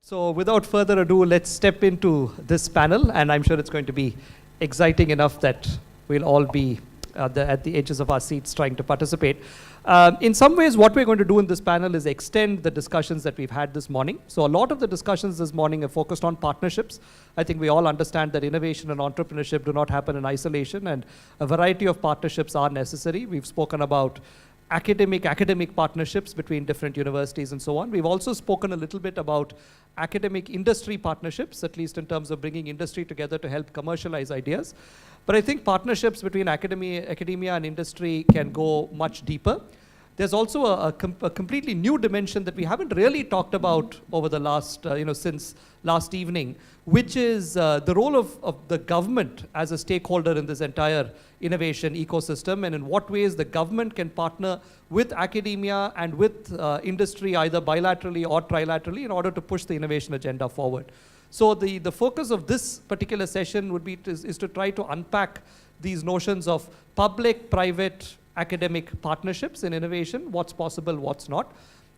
So without further ado, let's step into this panel, and I'm sure it's going to be exciting enough that we'll all be at the edges of our seats trying to participate. In some ways, what we're going to do in this panel is extend the discussions that we've had this morning. So a lot of the discussions this morning are focused on partnerships. I think we all understand that innovation and entrepreneurship do not happen in isolation, and a variety of partnerships are necessary. We've spoken about academic partnerships between different universities and so on. We've also spoken a little bit about academic industry partnerships, at least in terms of bringing industry together to help commercialize ideas. But I think partnerships between academia and industry can go much deeper. There's also a completely new dimension that we haven't really talked about over the last, since last evening, which is the role of the government as a stakeholder in this entire innovation ecosystem, and in what ways the government can partner with academia and with industry, either bilaterally or trilaterally, in order to push the innovation agenda forward. So the focus of this particular session would be is to try to unpack these notions of public-private academic partnerships in innovation, what's possible, what's not.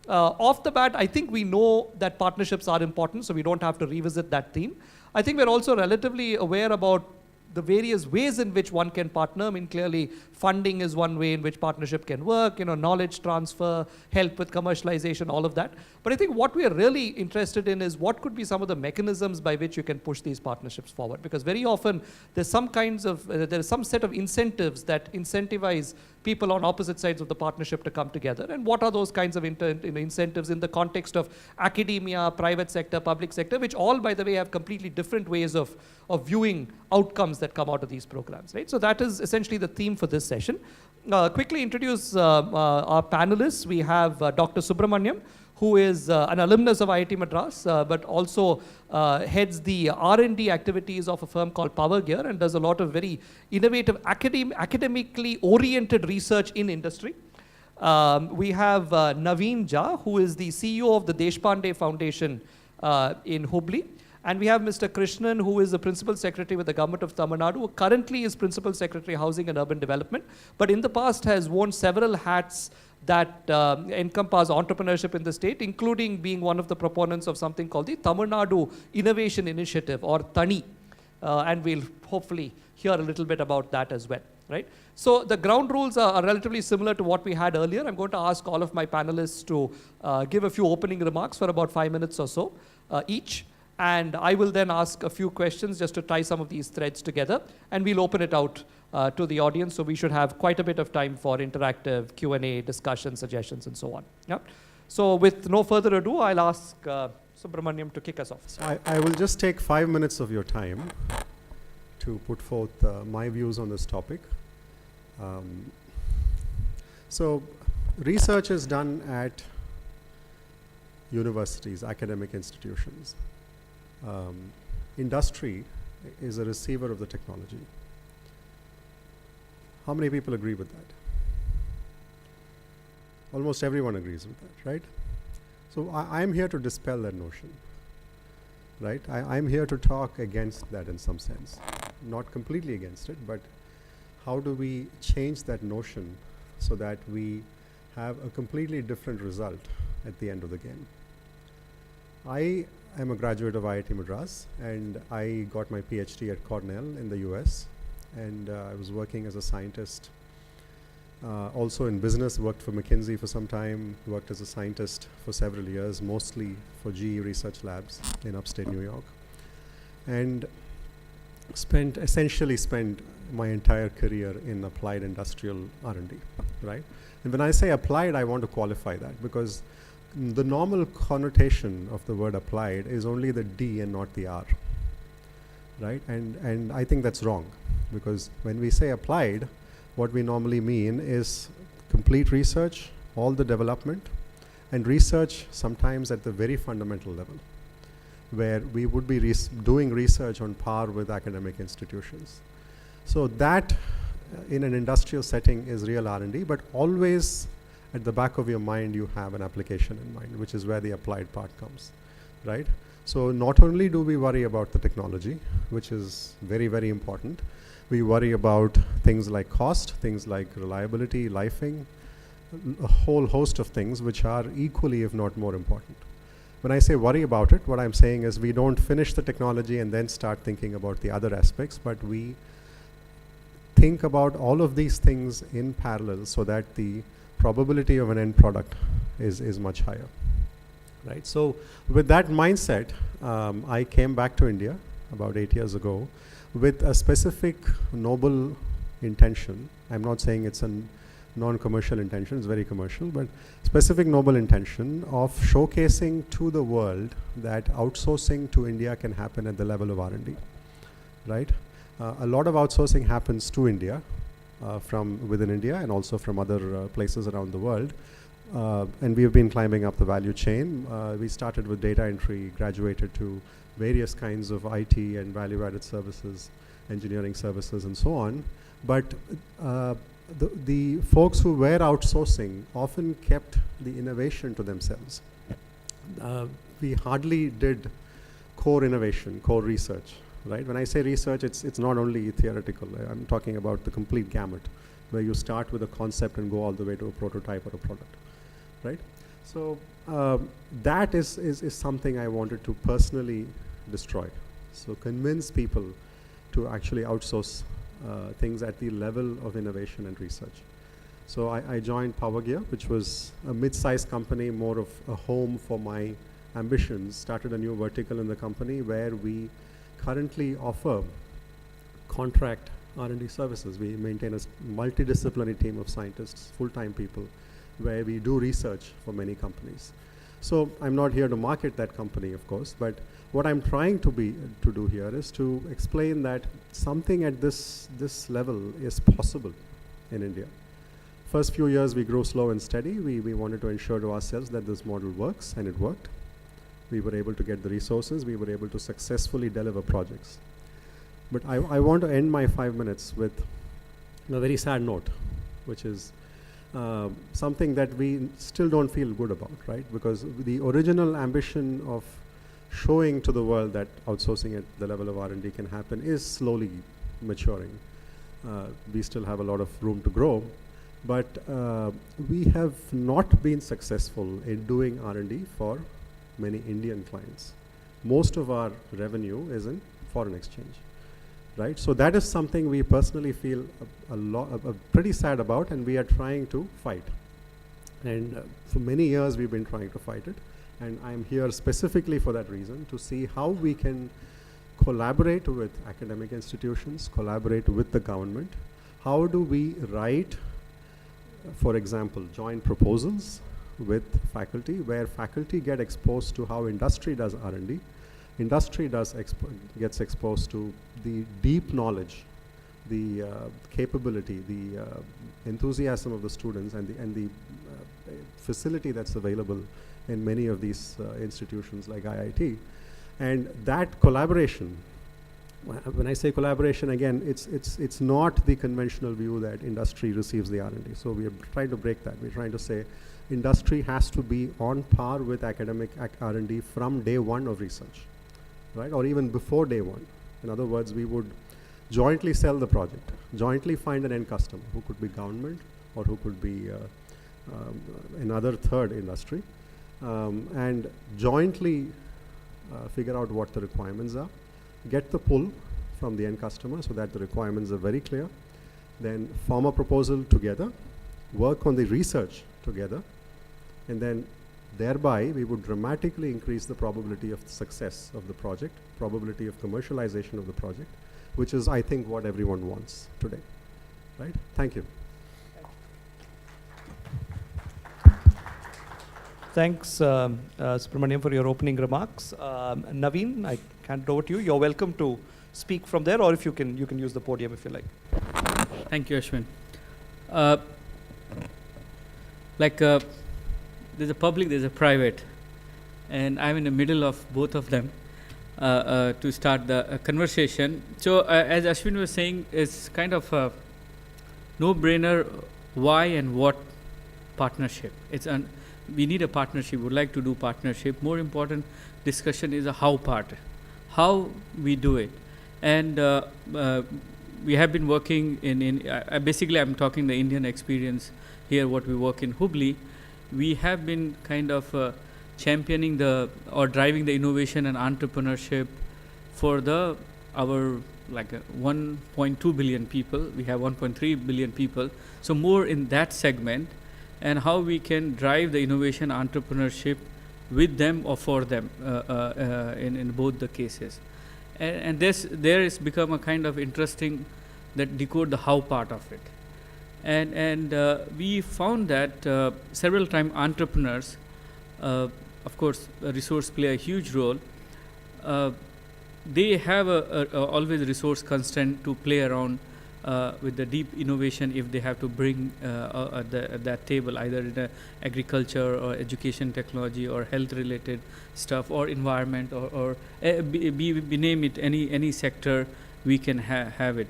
Off the bat, I think we know that partnerships are important, so we don't have to revisit that theme. I think we're also relatively aware about the various ways in which one can partner. I mean, clearly funding is one way in which partnership can work, knowledge transfer, help with commercialization, all of that. But I think what we are really interested in is what could be some of the mechanisms by which you can push these partnerships forward. Because very often there's some kinds of, there's some set of incentives that incentivize people on opposite sides of the partnership to come together. And what are those kinds of incentives in the context of academia, private sector, public sector, which all, by the way, have completely different ways of viewing outcomes that come out of these programs, right? So that is essentially the theme for this session. Quickly introduce our panelists. We have Dr. Subramanian, who is an alumnus of IIT Madras, but also heads the R&D activities of a firm called Powergear and does a lot of very innovative academically oriented research in industry. We have Naveen Jha, who is the CEO of the Deshpande Foundation in Hubli. And we have Mr. Krishnan, who is the Principal Secretary with the Government of Tamil Nadu, who currently is Principal Secretary Housing and Urban Development, but in the past has worn several hats that encompass entrepreneurship in the state, including being one of the proponents of something called the Tamil Nadu Innovation Initiative, or TANI. And we'll hopefully hear a little bit about that as well, right? So the ground rules are relatively similar to what we had earlier. I'm going to ask all of my panelists to give a few opening remarks for about 5 minutes or so each. And I will then ask a few questions just to tie some of these threads together, and we'll open it out to the audience. So we should have quite a bit of time for interactive Q&A, discussion, suggestions, and so on. Yeah. So with no further ado, I'll ask Subramanian to kick us off. I will just take 5 minutes of your time to put forth my views on this topic. So research is done at universities, academic institutions. Industry is a receiver of the technology. How many people agree with that? Almost everyone agrees with that, right? So I'm here to dispel that notion, right? I'm here to talk against that in some sense. Not completely against it, but how do we change that notion so that we have a completely different result at the end of the game? I'm a graduate of IIT Madras, and I got my PhD at Cornell in the US, and I was working as a scientist, also in business, worked for McKinsey for some time, worked as a scientist for several years, mostly for GE Research Labs in upstate New York, and essentially spent my entire career in applied industrial R&D, right? And when I say applied, I want to qualify that, because the normal connotation of the word applied is only the D and not the R, right? And I think that's wrong, because when we say applied, what we normally mean is complete research, all the development, and research sometimes at the very fundamental level, where we would be doing research on par with academic institutions. So that in an industrial setting is real R&D, but always at the back of your mind, you have an application in mind, which is where the applied part comes, right? So not only do we worry about the technology, which is very, very important, we worry about things like cost, things like reliability, lifing, a whole host of things which are equally, if not more important. When I say worry about it, what I'm saying is we don't finish the technology and then start thinking about the other aspects, but we think about all of these things in parallel so that the probability of an end product is much higher. Right. So with that mindset, I came back to India about 8 years ago with a specific noble intention. I'm not saying it's a non-commercial intention, it's very commercial, but specific noble intention of showcasing to the world that outsourcing to India can happen at the level of R&D, right? A lot of outsourcing happens to India, from within India and also from other places around the world. And we have been climbing up the value chain. We started with data entry, graduated to various kinds of IT and value-added services, engineering services, and so on. But the folks who were outsourcing often kept the innovation to themselves. We hardly did core innovation, core research, right? When I say research, it's not only theoretical. I'm talking about the complete gamut, where you start with a concept and go all the way to a prototype or a product, right? So that is something I wanted to personally destroy. So convince people to actually outsource things at the level of innovation and research. So I joined Powergear, which was a mid-sized company, more of a home for my ambitions. Started a new vertical in the company where we currently offer contract R&D services. We maintain a multidisciplinary team of scientists, full-time people, where we do research for many companies. So I'm not here to market that company, of course, but what I'm trying to do here is to explain that something at this level is possible in India. First few years we grew slow and steady. We wanted to ensure to ourselves that this model works, and it worked. We were able to get the resources. We were able to successfully deliver projects. But I want to end my 5 minutes with a very sad note, which is something that we still don't feel good about, right? Because the original ambition of showing to the world that outsourcing at the level of R&D can happen is slowly maturing. We still have a lot of room to grow, but we have not been successful in doing R&D for many Indian clients. Most of our revenue is in foreign exchange, right? So that is something we personally feel pretty sad about, and we are trying to fight. And for many years we've been trying to fight it. And I'm here specifically for that reason, to see how we can collaborate with academic institutions, collaborate with the government. How do we write, for example, joint proposals with faculty, where faculty get exposed to how industry does R&D. Industry gets exposed to the deep knowledge, the capability, the enthusiasm of the students, and the facility that's available in many of these institutions like IIT. And that collaboration, when I say collaboration, again, it's not the conventional view that industry receives the R&D. So we are trying to break that. We're trying to say industry has to be on par with academic R&D from day one of research, right? Or even before day one. In other words, we would jointly sell the project, jointly find an end customer, who could be government or who could be another third industry, and jointly figure out what the requirements are, get the pull from the end customer so that the requirements are very clear, then form a proposal together, work on the research together, and then thereby we would dramatically increase the probability of success of the project, probability of commercialization of the project, which is, I think, what everyone wants today, right? Thank you. Thanks, Subramanian, for your opening remarks. Naveen, I hand it over to you. You're welcome to speak from there, or if you can use the podium if you like. Thank you, Ashwin. There's a public, there's a private, and I'm in the middle of both of them to start the conversation. So as Ashwin was saying, it's kind of a no-brainer why and what partnership. We need a partnership, would like to do partnership. More important discussion is a how part, how we do it. And we have been working basically I'm talking the Indian experience here, what we work in Hubli. We have been kind of championing or driving the innovation and entrepreneurship for our 1.2 billion people. We have 1.3 billion people, so more in that segment, and how we can drive the innovation entrepreneurship with them or for them in both the cases. And there has become a kind of interesting that decode the how part of it. And we found that several times entrepreneurs, of course, resource play a huge role. They have always resource constraint to play around with the deep innovation if they have to bring at that table, either in agriculture or education technology or health related stuff or environment or name it, any sector we can have it.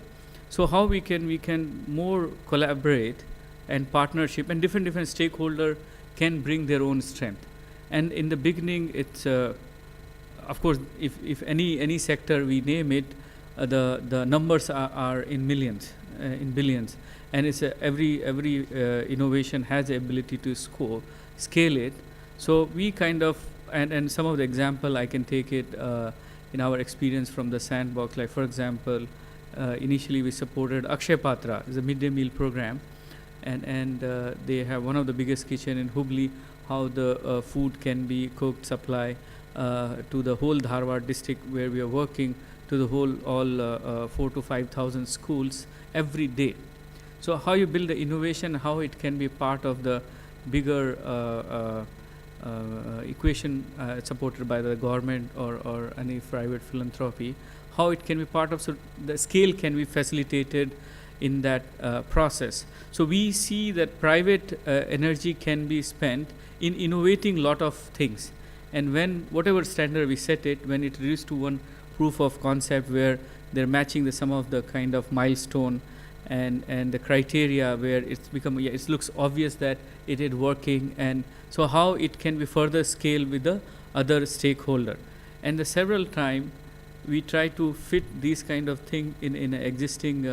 So how we can more collaborate and partnership, and different stakeholder can bring their own strength. And in the beginning, it's of course, if any sector we name it, the numbers are in millions, in billions, and it's every innovation has the ability to scale it. So we kind of, and some of the example I can take it in our experience from the sandbox. Like for example, initially we supported Akshay Patra, is a midday meal program, and they have one of the biggest kitchen in Hubli. How the food can be cooked, supply to the whole Dharwad district where we are working, to the whole all 4,000 to 5,000 schools every day. So how you build the innovation, how it can be part of the bigger equation supported by the government or any private philanthropy, how it can be part of, so the scale can be facilitated in that process. So we see that private energy can be spent in innovating lot of things, and when whatever standard we set it, when it reaches to one proof of concept where they're matching some of the kind of milestone and the criteria where it's become, it looks obvious that it is working, and so how it can be further scaled with the other stakeholder. And the several time we try to fit these kind of thing in an existing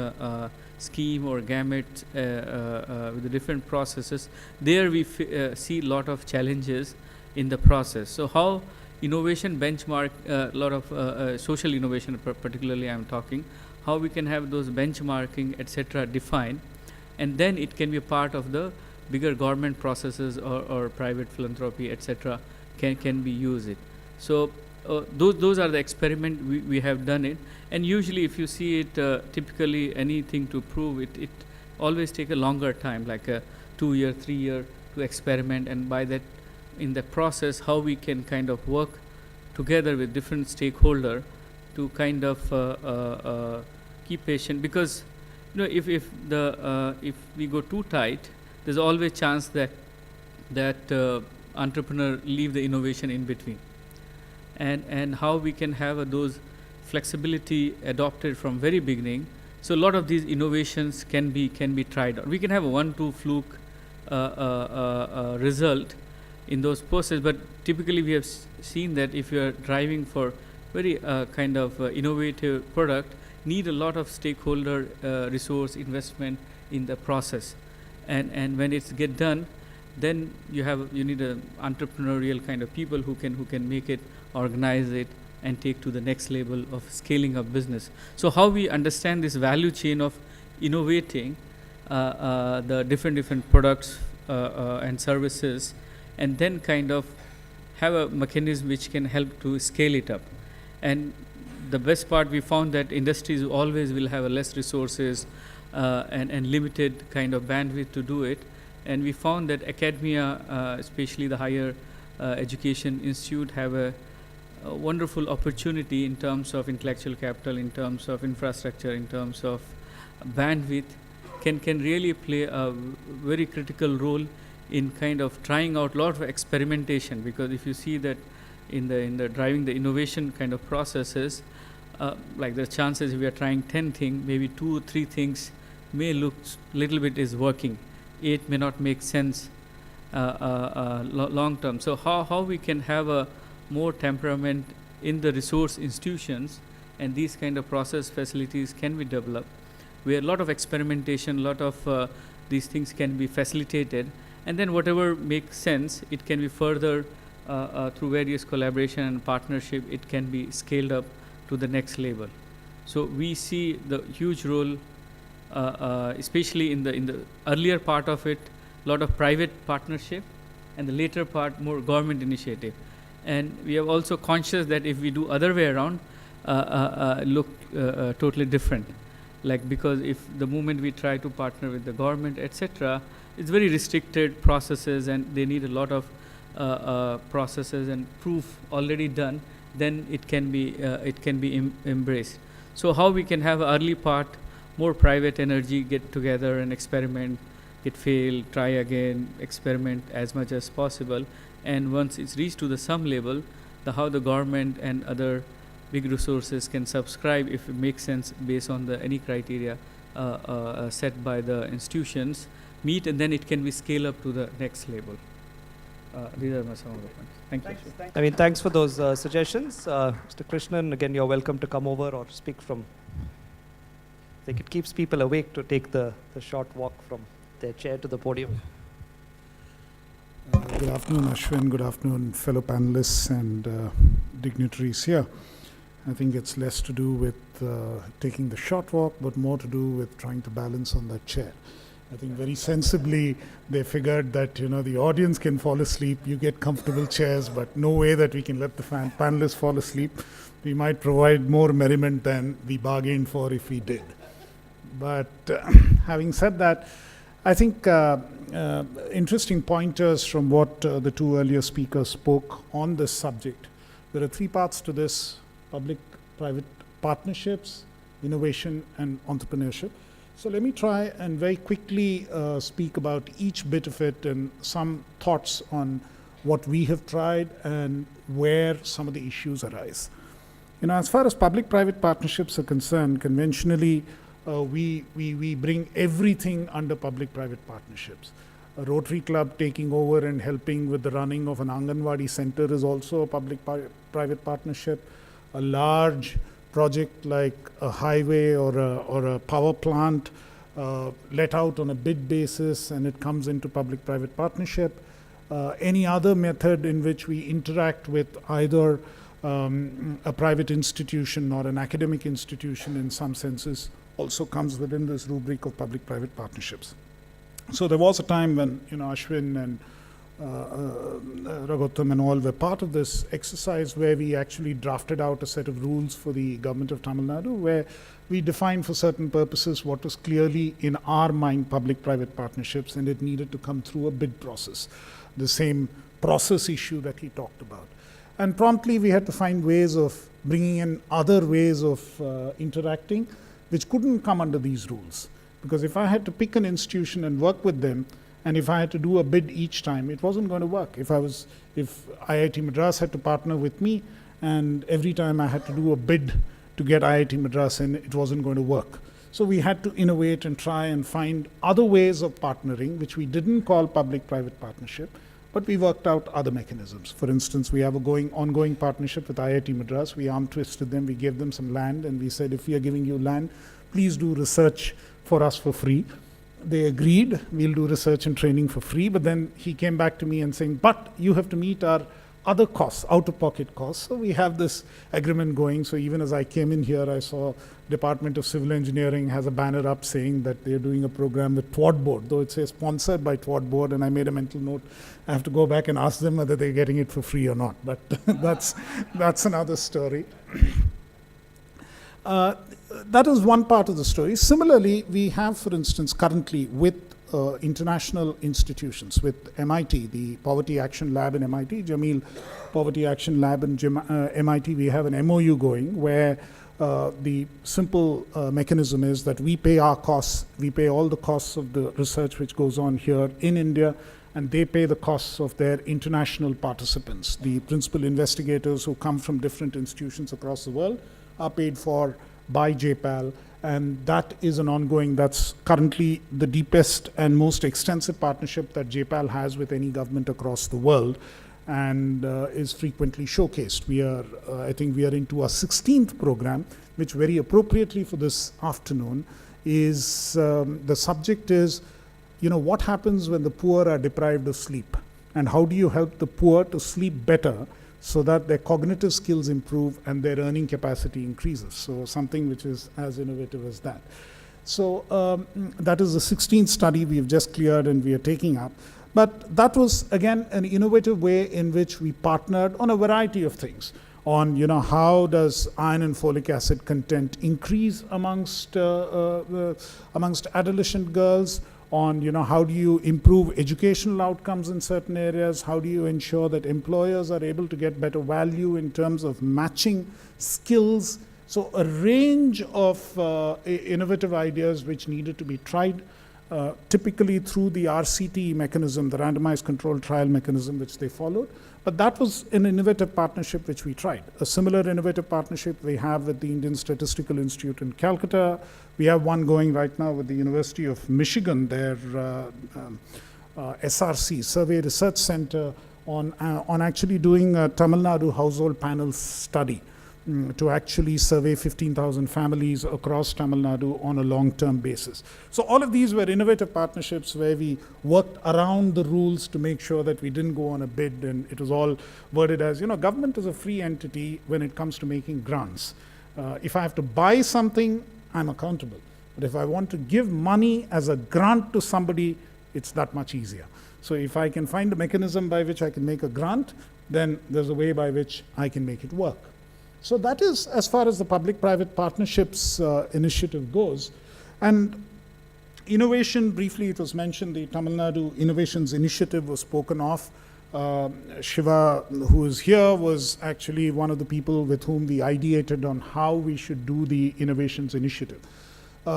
scheme or gamut with the different processes. There we see a lot of challenges in the process. So how innovation benchmark, a lot of social innovation particularly I'm talking, how we can have those benchmarking, etc. defined, and then it can be a part of the bigger government processes or private philanthropy, etc. can be used it. So those are the experiment we have done it, and usually if you see it, typically anything to prove it, it always take a longer time, like a 2 year, 3 year to experiment, and by that, in the process, how we can kind of work together with different stakeholder to kind of keep patient, because you know if we go too tight, there's always chance that entrepreneur leave the innovation in between, and how we can have those flexibility adopted from very beginning. So a lot of these innovations can be tried out. We can have a 1-2 fluke result in those processes, but typically we have seen that if you are driving for very kind of innovative product, need a lot of stakeholder resource investment in the process, and when it's get done, then you need a entrepreneurial kind of people who can make it, organize it, and take to the next level of scaling up business. So how we understand this value chain of innovating the different products and services, and then kind of have a mechanism which can help to scale it up. And the best part, we found that industries always will have less resources and limited kind of bandwidth to do it. And we found that academia, especially the higher education institute, have a wonderful opportunity in terms of intellectual capital, in terms of infrastructure, in terms of bandwidth, can really play a very critical role in kind of trying out a lot of experimentation. Because if you see that in the driving the innovation kind of processes, like the chances if we are trying 10 things, maybe 2 or 3 things may look little bit is working, 8 may not make sense long term. So how we can have a more temperament in the resource institutions, and these kind of process facilities can be developed, where a lot of experimentation, a lot of these things can be facilitated, and then whatever makes sense, it can be further through various collaboration and partnership, it can be scaled up to the next level. So we see the huge role, especially in the earlier part of it, a lot of private partnership, and the later part more government initiative. And we are also conscious that if we do other way around, look totally different. Like, because if the moment we try to partner with the government, etc., it's very restricted processes, and they need a lot of processes and proof already done. Then it can be embraced. So how we can have an early part, more private energy, get together and experiment, get fail, try again, experiment as much as possible, and once it's reached to the some level, how the government and other big resources can subscribe if it makes sense based on the any criteria set by the institutions meet, and then it can be scaled up to the next level. These are some of the points. Thank you. I mean, thanks for those suggestions. Mr. Krishnan, again, you're welcome to come over or speak from. I think it keeps people awake to take the short walk from their chair to the podium. Good afternoon, Ashwin. Good afternoon, fellow panelists and dignitaries here. I think it's less to do with taking the short walk, but more to do with trying to balance on that chair. I think very sensibly they figured that, the audience can fall asleep, you get comfortable chairs, but no way that we can let the panelists fall asleep. We might provide more merriment than we bargained for if we did. But having said that, I think interesting pointers from what the two earlier speakers spoke on this subject. There are three parts to this: public-private partnerships, innovation, and entrepreneurship. So let me try and very quickly speak about each bit of it and some thoughts on what we have tried and where some of the issues arise. As far as public-private partnerships are concerned, conventionally, we bring everything under public-private partnerships. A Rotary Club taking over and helping with the running of an Anganwadi center is also a public-private partnership. A large project like a highway or a power plant let out on a bid basis, and it comes into public-private partnership. Any other method in which we interact with either a private institution or an academic institution in some senses also comes within this rubric of public-private partnerships. So there was a time when Ashwin and Raghutam and all were part of this exercise where we actually drafted out a set of rules for the government of Tamil Nadu, where we defined for certain purposes what was clearly in our mind public-private partnerships, and it needed to come through a bid process, the same process issue that he talked about. And promptly we had to find ways of bringing in other ways of interacting, which couldn't come under these rules. Because if I had to pick an institution and work with them, and if I had to do a bid each time, it wasn't going to work. If IIT Madras had to partner with me, and every time I had to do a bid to get IIT Madras in, it wasn't going to work. So we had to innovate and try and find other ways of partnering, which we didn't call public-private partnership, but we worked out other mechanisms. For instance, we have a ongoing partnership with IIT Madras. We arm twisted them, we gave them some land, and we said, if we are giving you land, please do research for us for free. They agreed, we'll do research and training for free, but then he came back to me and saying, but you have to meet our other costs, out-of-pocket costs. So we have this agreement going. So even as I came in here, I saw Department of Civil Engineering has a banner up saying that they're doing a program with Twad Board, though it says sponsored by Twad Board, and I made a mental note. I have to go back and ask them whether they're getting it for free or not, but that's another story. That is one part of the story. Similarly, we have, for instance, currently with international institutions, with MIT, the Poverty Action Lab in MIT, Jameel Poverty Action Lab in MIT, we have an MOU going where the simple mechanism is that we pay our costs, we pay all the costs of the research which goes on here in India, and they pay the costs of their international participants. The principal investigators who come from different institutions across the world are paid for by JPAL, and that is an ongoing, that's currently the deepest and most extensive partnership that JPAL has with any government across the world, and is frequently showcased. We are, I think we are into our 16th program, which very appropriately for this afternoon is, the subject is, what happens when the poor are deprived of sleep? and how do you help the poor to sleep better so that their cognitive skills improve and their earning capacity increases. So something which is as innovative as that. So that is the 16th study we've just cleared and we are taking up. But that was, again, an innovative way in which we partnered on a variety of things. On, you know, how does iron and folic acid content increase amongst adolescent girls? On, you know, how do you improve educational outcomes in certain areas? How do you ensure that employers are able to get better value in terms of matching skills? So a range of innovative ideas which needed to be tried, typically through the RCT mechanism, the randomized controlled trial mechanism, which they followed. But that was an innovative partnership which we tried. A similar innovative partnership we have with the Indian Statistical Institute in Calcutta. We have one going right now with the University of Michigan, their SRC, Survey Research Center, on actually doing a Tamil Nadu household panel study to actually survey 15,000 families across Tamil Nadu on a long-term basis. So all of these were innovative partnerships where we worked around the rules to make sure that we didn't go on a bid, and it was all worded as, you know, government is a free entity when it comes to making grants. If I have to buy something, I'm accountable. But if I want to give money as a grant to somebody, it's that much easier. So if I can find a mechanism by which I can make a grant, then there's a way by which I can make it work. So that is as far as the public-private partnerships initiative goes. And innovation, briefly it was mentioned, the Tamil Nadu Innovations Initiative was spoken of. Shiva, who is here, was actually one of the people with whom we ideated on how we should do the Innovations Initiative.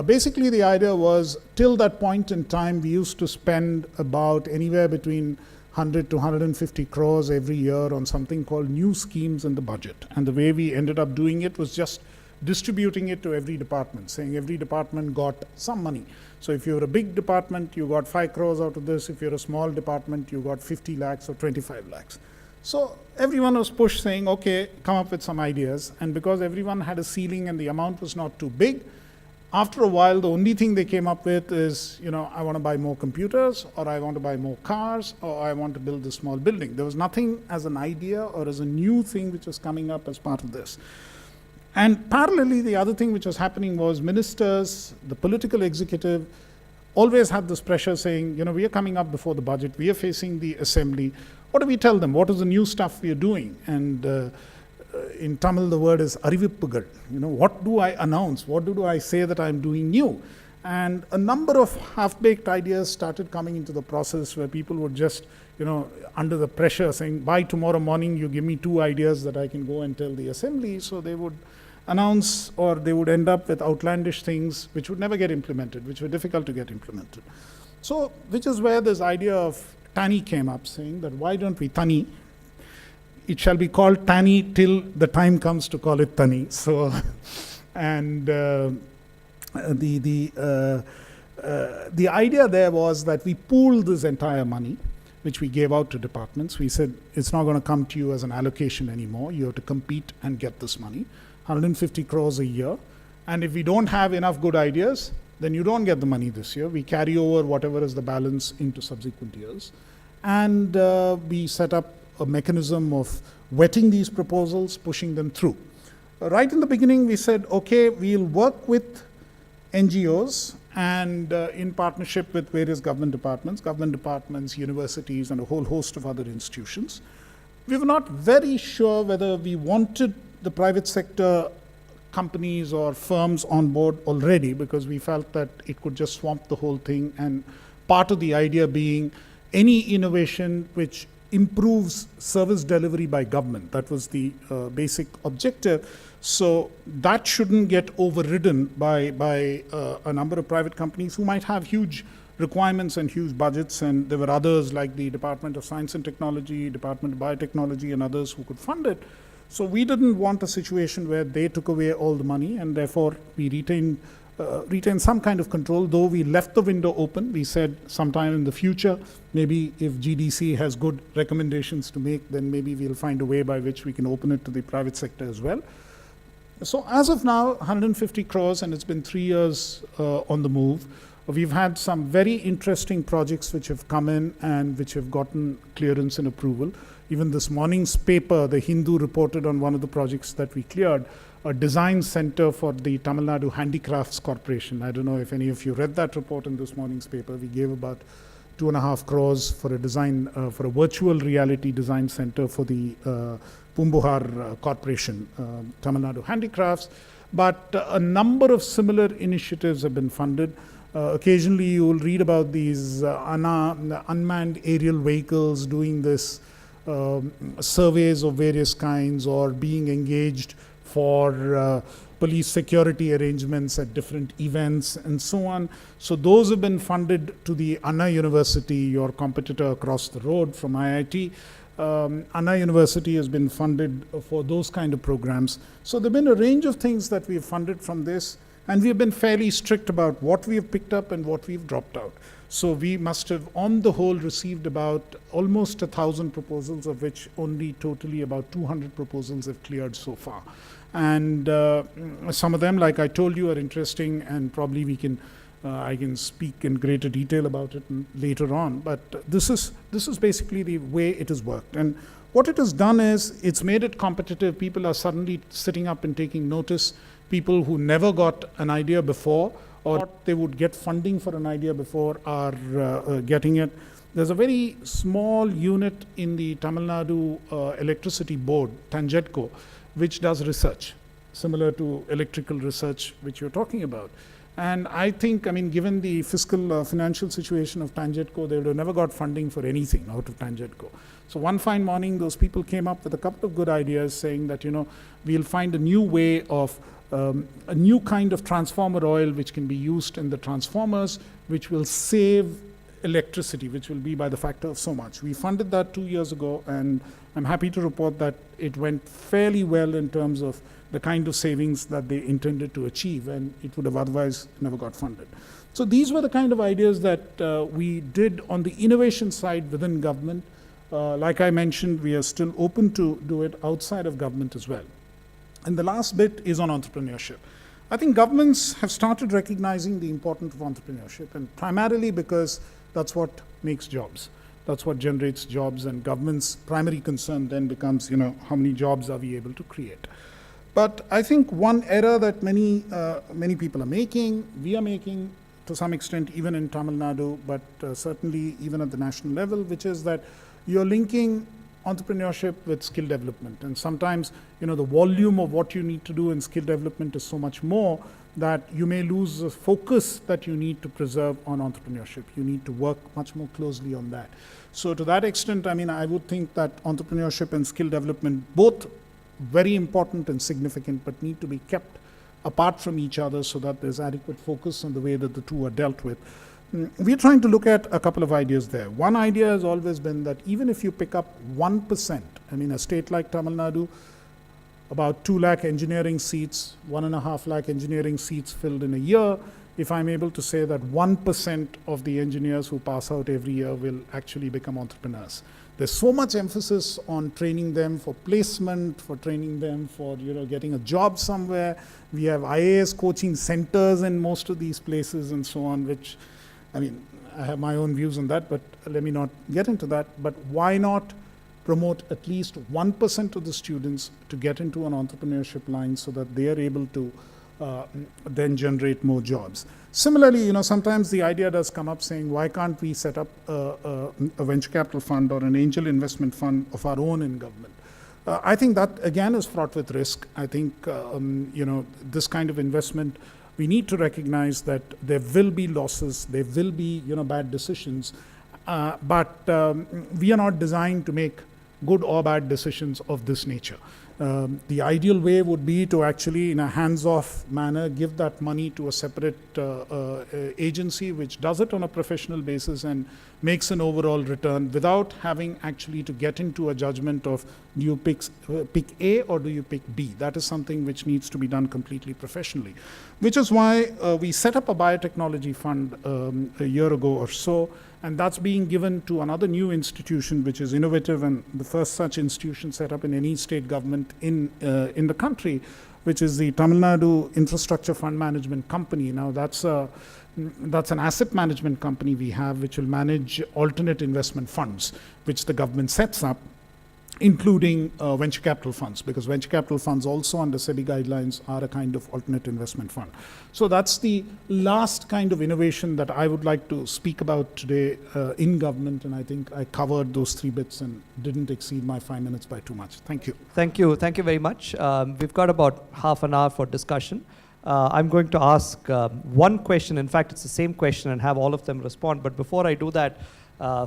Basically the idea was, till that point in time, we used to spend about anywhere between 100 to 150 crores every year on something called new schemes in the budget. And the way we ended up doing it was just distributing it to every department, saying every department got some money. So if you're a big department, you got 5 crores out of this. If you're a small department, you got 50 lakhs or 25 lakhs. So everyone was pushed saying, okay, come up with some ideas. And because everyone had a ceiling and the amount was not too big, after a while, the only thing they came up with is, you know, I want to buy more computers, or I want to buy more cars, or I want to build a small building. There was nothing as an idea or as a new thing which was coming up as part of this. And parallelly, the other thing which was happening was ministers, the political executive, always had this pressure saying, you know, we are coming up before the budget, we are facing the assembly. What do we tell them? What is the new stuff we are doing? And in Tamil, the word is arivippugal. You know, what do I announce? What do I say that I'm doing new? And a number of half-baked ideas started coming into the process where people would just, you know, under the pressure saying, by tomorrow morning, you give me 2 ideas that I can go and tell the assembly. So they would announce, or they would end up with outlandish things which would never get implemented, which were difficult to get implemented. So, which is where this idea of Tani came up, saying that why don't we Tani? It shall be called Tani till the time comes to call it Tani. So, and the idea there was that we pooled this entire money, which we gave out to departments. We said, it's not going to come to you as an allocation anymore. You have to compete and get this money, 150 crores a year. And if we don't have enough good ideas, then you don't get the money this year. We carry over whatever is the balance into subsequent years. And we set up a mechanism of vetting these proposals, pushing them through. Right in the beginning, we said, okay, we'll work with NGOs and in partnership with various government departments, universities, and a whole host of other institutions. We were not very sure whether we wanted the private sector companies or firms on board already, because we felt that it could just swamp the whole thing, and part of the idea being any innovation which improves service delivery by government. That was the basic objective. So that shouldn't get overridden by a number of private companies who might have huge requirements and huge budgets, and there were others like the Department of Science and Technology, Department of Biotechnology, and others who could fund it. So we didn't want a situation where they took away all the money, and therefore we retained some kind of control, though we left the window open. We said sometime in the future, maybe if GDC has good recommendations to make, then maybe we'll find a way by which we can open it to the private sector as well. So as of now, 150 crores, and it's been 3 years on the move. We've had some very interesting projects which have come in and which have gotten clearance and approval. Even this morning's paper, the Hindu, reported on one of the projects that we cleared, a design center for the Tamil Nadu Handicrafts Corporation. I don't know if any of you read that report in this morning's paper. We gave about 2.5 crores for a design, for a virtual reality design center for the Pumbuhar Corporation, Tamil Nadu Handicrafts. But a number of similar initiatives have been funded. Occasionally you will read about these unmanned aerial vehicles doing this surveys of various kinds, or being engaged for police security arrangements at different events and so on. So those have been funded to the Anna University, your competitor across the road from IIT. Anna University has been funded for those kind of programs. So there have been a range of things that we have funded from this, and we have been fairly strict about what we have picked up and what we've dropped out. So we must have, on the whole, received about almost 1,000 proposals, of which only totally about 200 proposals have cleared so far. And some of them, like I told you, are interesting, and probably we can I can speak in greater detail about it later on. But this is basically the way it has worked. And what it has done is it's made it competitive. People are suddenly sitting up and taking notice. People who never got an idea before, or they would get funding for an idea before, are getting it. There's a very small unit in the Tamil Nadu Electricity Board, TANGEDCO, which does research, similar to electrical research, which you're talking about. And I think, given the fiscal financial situation of TANGEDCO, they would have never got funding for anything out of TANGEDCO. So one fine morning, those people came up with a couple of good ideas, saying that, we'll find a new way of a new kind of transformer oil which can be used in the transformers, which will save electricity, which will be by the factor of so much. We funded that 2 years ago, and I'm happy to report that it went fairly well in terms of the kind of savings that they intended to achieve, and it would have otherwise never got funded. So these were the kind of ideas that we did on the innovation side within government. Like I mentioned, we are still open to do it outside of government as well. And the last bit is on entrepreneurship. I think governments have started recognizing the importance of entrepreneurship, and primarily because that's what makes jobs. That's what generates jobs, and government's primary concern then becomes, how many jobs are we able to create? But I think one error that many people are making, we are making to some extent even in Tamil Nadu, but certainly even at the national level, which is that you're linking entrepreneurship with skill development. And sometimes, the volume of what you need to do in skill development is so much more that you may lose the focus that you need to preserve on entrepreneurship. You need to work much more closely on that. So to that extent, I would think that entrepreneurship and skill development, both very important and significant, but need to be kept apart from each other so that there's adequate focus on the way that the two are dealt with. We're trying to look at a couple of ideas there. One idea has always been that even if you pick up 1%, a state like Tamil Nadu, about 2 lakh engineering seats, 1.5 lakh engineering seats filled in a year, if I'm able to say that 1% of the engineers who pass out every year will actually become entrepreneurs. There's so much emphasis on training them for placement, for training them for getting a job somewhere. We have IAS coaching centers in most of these places and so on, which, I have my own views on that, but let me not get into that. But why not promote at least 1% of the students to get into an entrepreneurship line so that they are able to then generate more jobs? Similarly, sometimes the idea does come up saying, why can't we set up a venture capital fund or an angel investment fund of our own in government? I think that, again, is fraught with risk. I think, this kind of investment, we need to recognize that there will be losses, there will be, bad decisions, but we are not designed to make good or bad decisions of this nature. The ideal way would be to actually, in a hands-off manner, give that money to a separate agency which does it on a professional basis and makes an overall return without having actually to get into a judgment of, do you pick A or do you pick B? That is something which needs to be done completely professionally, which is why we set up a biotechnology fund a year ago or so, and that's being given to another new institution which is innovative and the first such institution set up in any state government in the country, which is the Tamil Nadu Infrastructure Fund Management Company. Now that's an asset management company we have, which will manage alternate investment funds, which the government sets up, including venture capital funds, because venture capital funds also under SEBI guidelines are a kind of alternate investment fund. So that's the last kind of innovation that I would like to speak about today in government, and I think I covered those 3 bits and didn't exceed my 5 minutes by too much. Thank you. Thank you. Thank you very much. We've got about half an hour for discussion. I'm going to ask one question. In fact, it's the same question, and have all of them respond. But before I do that,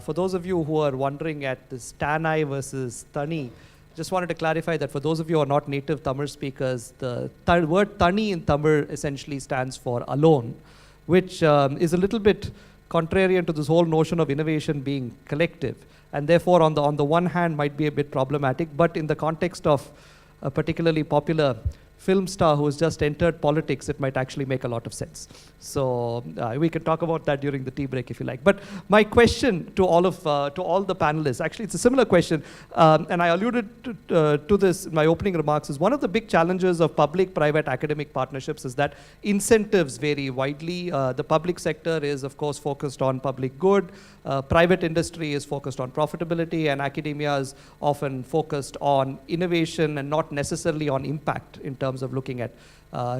for those of you who are wondering at this Tanai versus Tani, just wanted to clarify that for those of you who are not native Tamil speakers, the word Tani in Tamil essentially stands for alone, which is a little bit contrarian to this whole notion of innovation being collective, and therefore on the one hand might be a bit problematic, but in the context of a particularly popular film star who has just entered politics, it might actually make a lot of sense. So we can talk about that during the tea break if you like. But my question to all the panelists, actually it's a similar question, and I alluded to this in my opening remarks, is one of the big challenges of public-private academic partnerships is that incentives vary widely. The public sector is of course focused on public good, private industry is focused on profitability, and academia is often focused on innovation and not necessarily on impact in terms of looking at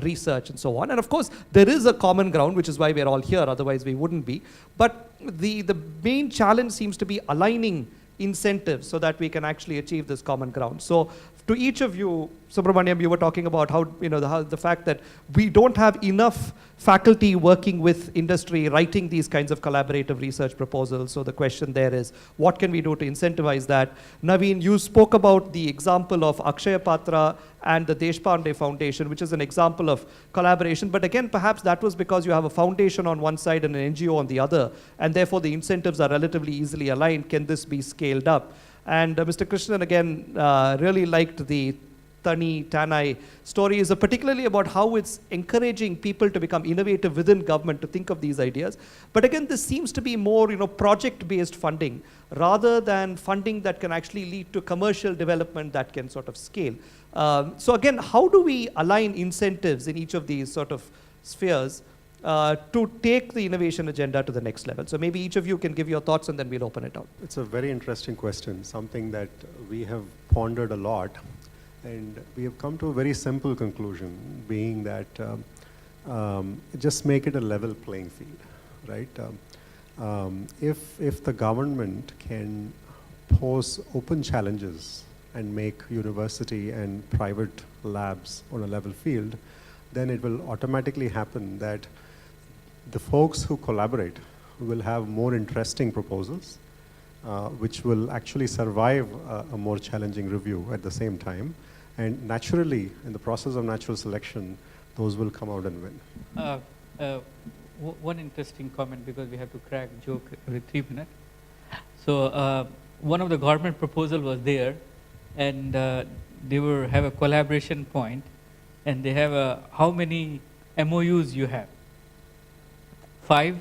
research and so on. And of course, there is a common ground, which is why we're all here, otherwise we wouldn't be. But the main challenge seems to be aligning incentives so that we can actually achieve this common ground. So to each of you, Subramaniam, you were talking about how, the fact that we don't have enough faculty working with industry writing these kinds of collaborative research proposals. So the question there is, what can we do to incentivize that? Naveen, you spoke about the example of Akshaya Patra and the Deshpande Foundation, which is an example of collaboration. But again, perhaps that was because you have a foundation on one side and an NGO on the other, and therefore the incentives are relatively easily aligned. Can this be scaled up? And Mr. Krishnan, again, really liked the Tanai story, is particularly about how it's encouraging people to become innovative within government to think of these ideas. But again, this seems to be more project-based funding rather than funding that can actually lead to commercial development that can sort of scale. So again, how do we align incentives in each of these sort of spheres to take the innovation agenda to the next level? So maybe each of you can give your thoughts and then we'll open it up. It's a very interesting question, something that we have pondered a lot. And we have come to a very simple conclusion, being that just make it a level playing field, right? If the government can pose open challenges and make university and private labs on a level field, then it will automatically happen that the folks who collaborate will have more interesting proposals, which will actually survive a more challenging review at the same time. And naturally, in the process of natural selection, those will come out and win. One interesting comment, because we have to crack joke every 3 minutes. So one of the government proposal was there, and they have a collaboration point, and they have how many MOUs you have? 5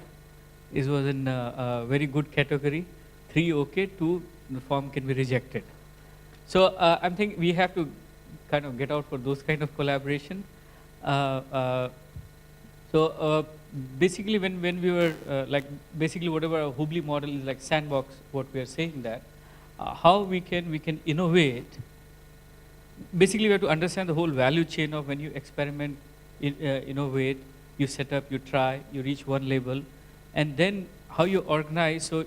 was in a very good category, 3 okay, 2 the form can be rejected. So I'm thinking we have to kind of get out for those kind of collaboration. So basically when we were basically whatever a Hubli model is like sandbox, what we are saying that how we can innovate. Basically we have to understand the whole value chain of when you experiment, innovate, you set up, you try, you reach one level, and then how you organize so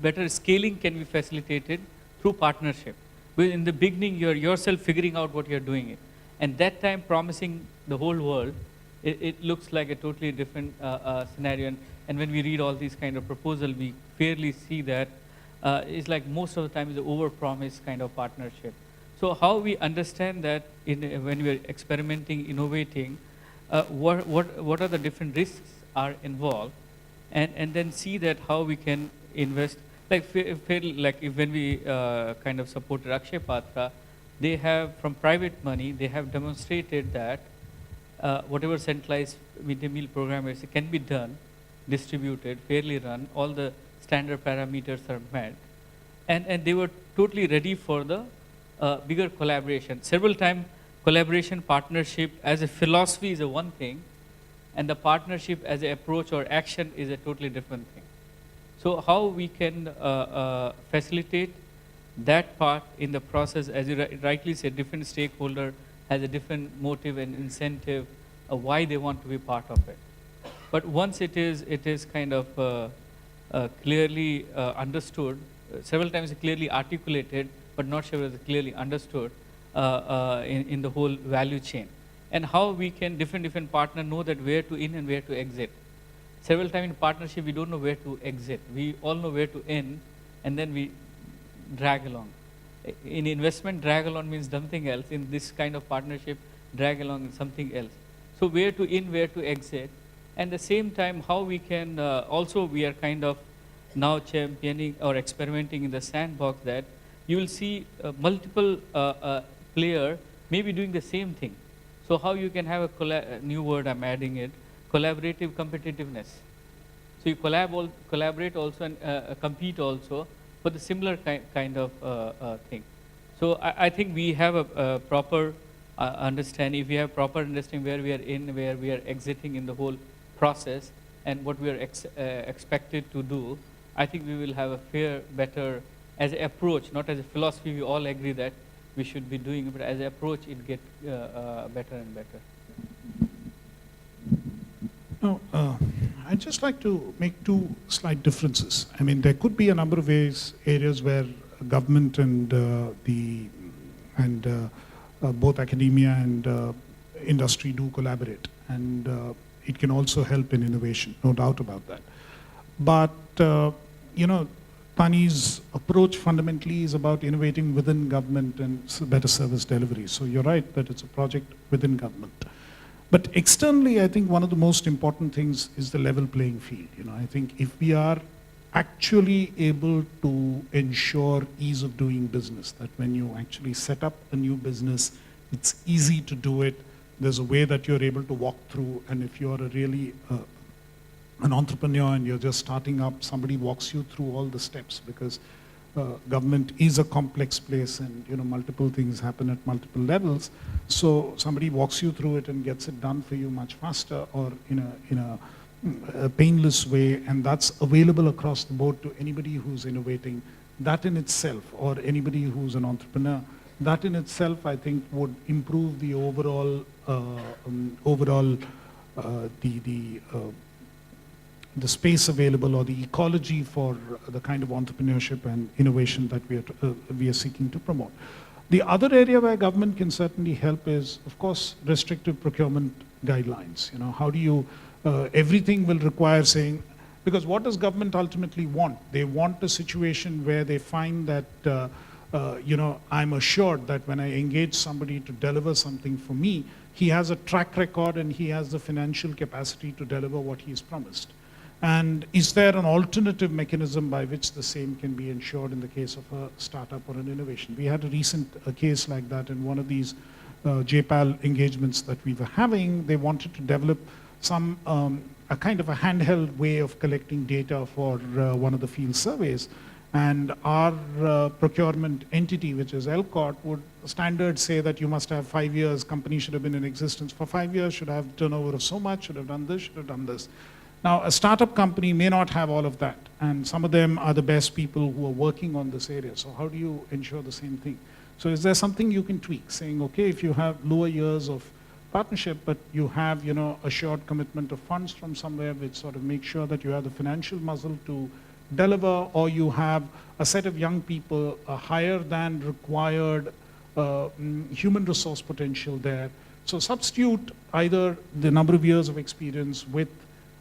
better scaling can be facilitated through partnership. Well, in the beginning, you're yourself figuring out what you're doing it. And that time promising the whole world, it looks like a totally different scenario. And when we read all these kind of proposals, we fairly see that it's like most of the time is an over-promise kind of partnership. So how we understand that when we're experimenting, innovating, what are the different risks are involved, and then see that how we can invest. Like when we kind of supported Akshaya Patra, they have from private money, they have demonstrated that whatever centralized midday meal program is, it can be done, distributed, fairly run, all the standard parameters are met, and they were totally ready for the bigger collaboration. Several times collaboration, partnership as a philosophy is a one thing, and the partnership as an approach or action is a totally different thing. So how we can facilitate that part in the process, as you rightly said, different stakeholder has a different motive and incentive why they want to be part of it. But once it is kind of clearly understood, several times clearly articulated, but not sure whether clearly understood in the whole value chain. And how we can, different partner know that where to in and where to exit. Several times in partnership, we don't know where to exit. We all know where to in, and then we drag along. In investment, drag along means something else. In this kind of partnership, drag along is something else. So where to in, where to exit. And at the same time, how we can, also we are kind of now championing or experimenting in the sandbox that you will see multiple player maybe doing the same thing. So how you can have a new word, I'm adding it, collaborative competitiveness. So you collaborate also and compete also for the similar kind of thing. So I think we have a proper understanding, if we have proper understanding where we are in, where we are exiting in the whole process, and what we are expected to do, I think we will have a fair, better, as an approach, not as a philosophy, we all agree that we should be doing, but as an approach, it gets better and better. Now, I'd just like to make two slight differences. I mean, there could be a number of areas where government and both academia and industry do collaborate, and it can also help in innovation, no doubt about that. But you know, Tani's approach fundamentally is about innovating within government and better service delivery. So you're right that it's a project within government. But externally, I think one of the most important things is the level playing field. You know, I think if we are actually able to ensure ease of doing business, that when you actually set up a new business, it's easy to do it. There's a way that you're able to walk through, and if you're a really an entrepreneur and you're just starting up, somebody walks you through all the steps, because government is a complex place, and you know, multiple things happen at multiple levels. So somebody walks you through it and gets it done for you much faster, or in a painless way, and that's available across the board to anybody who's innovating. That in itself, or anybody who's an entrepreneur, that in itself, I think, would improve the overall the space available, or the ecology for the kind of entrepreneurship and innovation that we are seeking to promote. The other area where government can certainly help is, of course, restrictive procurement guidelines. You know, how do you, everything will require saying, because what does government ultimately want? They want a situation where they find that, you know, I'm assured that when I engage somebody to deliver something for me, he has a track record and he has the financial capacity to deliver what he's promised. And is there an alternative mechanism by which the same can be ensured in the case of a startup or an innovation? We had a recent case like that in one of these JPAL engagements that we were having. They wanted to develop some, a kind of a handheld way of collecting data for one of the field surveys. And our procurement entity, which is LCOT, would standard say that you must have 5 years, company should have been in existence for 5 years, should have turnover of so much, should have done this, should have done this. Now, a startup company may not have all of that, and some of them are the best people who are working on this area. So how do you ensure the same thing? So is there something you can tweak, saying, okay, if you have lower years of partnership, but you have, you know, assured commitment of funds from somewhere, which sort of makes sure that you have the financial muscle to deliver, or you have a set of young people, a higher than required human resource potential there. So substitute either the number of years of experience with